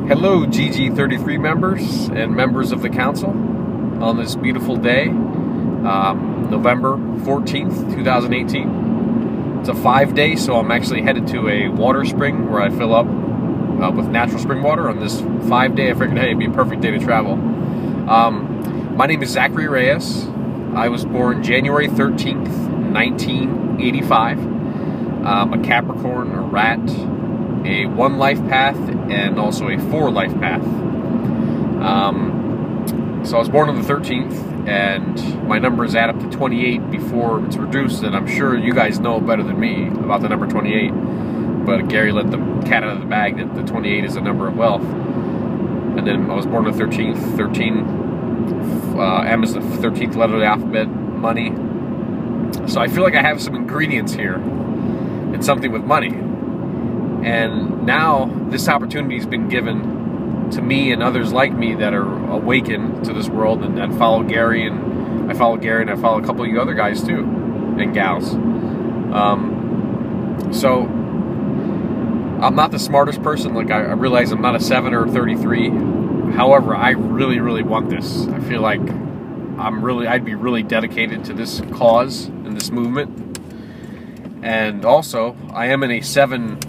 Hello GG33 members and members of the council on this beautiful day, November 14th, 2018. It's a 5-day, so I'm actually headed to a water spring where I fill up with natural spring water. On this 5-day, I figured, hey, it'd be a perfect day to travel. My name is Zachary Reyes. I was born January 13th, 1985. A Capricorn, a rat, a 1 life path, and also a 4 life path. So I was born on the 13th, and my numbers add up to 28 before it's reduced, and I'm sure you guys know better than me about the number 28, but Gary let the cat out of the bag that the 28 is a number of wealth. And then I was born on the 13th, 13, M is the 13th letter of the alphabet, money. So I feel like I have some ingredients here. It's something with money. And now this opportunity has been given to me and others like me that are awakened to this world and that follow Gary, and I follow a couple of you other guys too, and gals. So I'm not the smartest person. Like, I realize I'm not a 7 or a 33. However, I really want this. I feel like I'd be really dedicated to this cause and this movement. And also, I am in a 7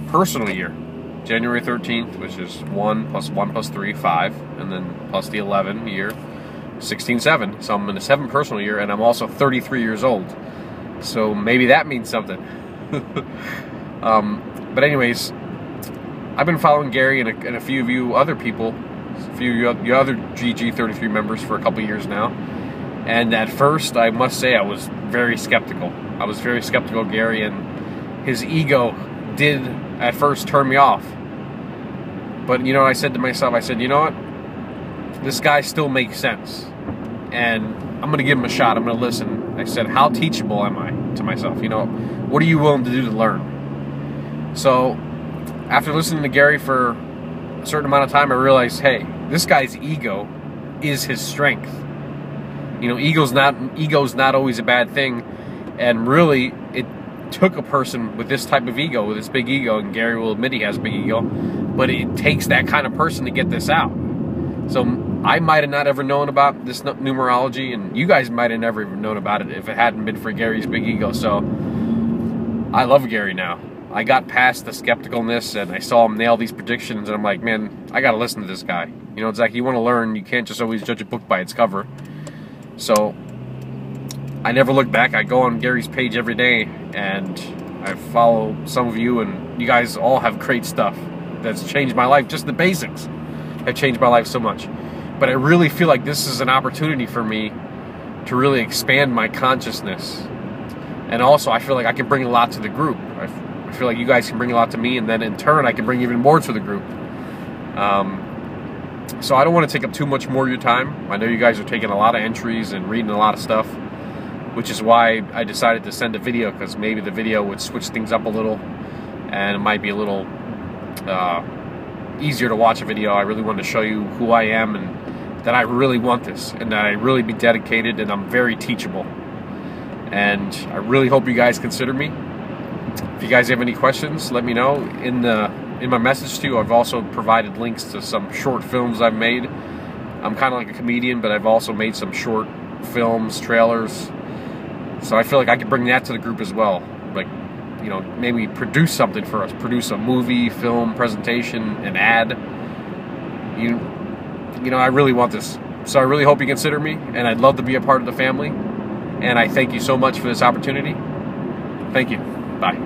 personal year. January 13th, which is 1 plus 1 plus 3, 5, and then plus the 11 year, 16, 7. So I'm in a 7 personal year, and I'm also 33 years old. So maybe that means something. But anyways, I've been following Gary and a few of you other people, a few of you other GG33 members for a couple years now. And at first, I must say, I was very skeptical. I was very skeptical of Gary, and his ego did at first turn me off. But you know, I said to myself, I said, you know what, this guy still makes sense, and I'm gonna give him a shot. I'm gonna listen. I said, how teachable am I, to myself? You know, what are you willing to do to learn? So after listening to Gary for a certain amount of time, I realized, hey, this guy's ego is his strength. You know, ego's not always a bad thing, and really it took a person with this type of ego, with this big ego, and Gary will admit he has a big ego, but it takes that kind of person to get this out. So I might have not ever known about this numerology, and you guys might have never even known about it if it hadn't been for Gary's big ego. So I love Gary now. I got past the skepticalness, and I saw him nail these predictions, and I'm like, man, I gotta listen to this guy. You know, it's like, you want to learn, you can't just always judge a book by its cover. So I never look back. I go on Gary's page every day, and I follow some of you, and you guys all have great stuff that's changed my life. Just the basics have changed my life so much. But I really feel like this is an opportunity for me to really expand my consciousness. And also, I feel like I can bring a lot to the group. I feel like you guys can bring a lot to me, and then in turn, I can bring even more to the group. So I don't want to take up too much more of your time. I know you guys are taking a lot of entries and reading a lot of stuff, which is why I decided to send a video, because maybe the video would switch things up a little, and it might be a little easier to watch a video. I really wanted to show you who I am, and that I really want this, and that I really be dedicated, and I'm very teachable. And I really hope you guys consider me. If you guys have any questions, let me know. In my message to you, I've also provided links to some short films I've made. I'm kind of like a comedian, but I've also made some short films, trailers. So I feel like I could bring that to the group as well. Like, you know, maybe produce something for us. Produce a movie, film, presentation, an ad. You know, I really want this. So I really hope you consider me, and I'd love to be a part of the family. And I thank you so much for this opportunity. Thank you. Bye.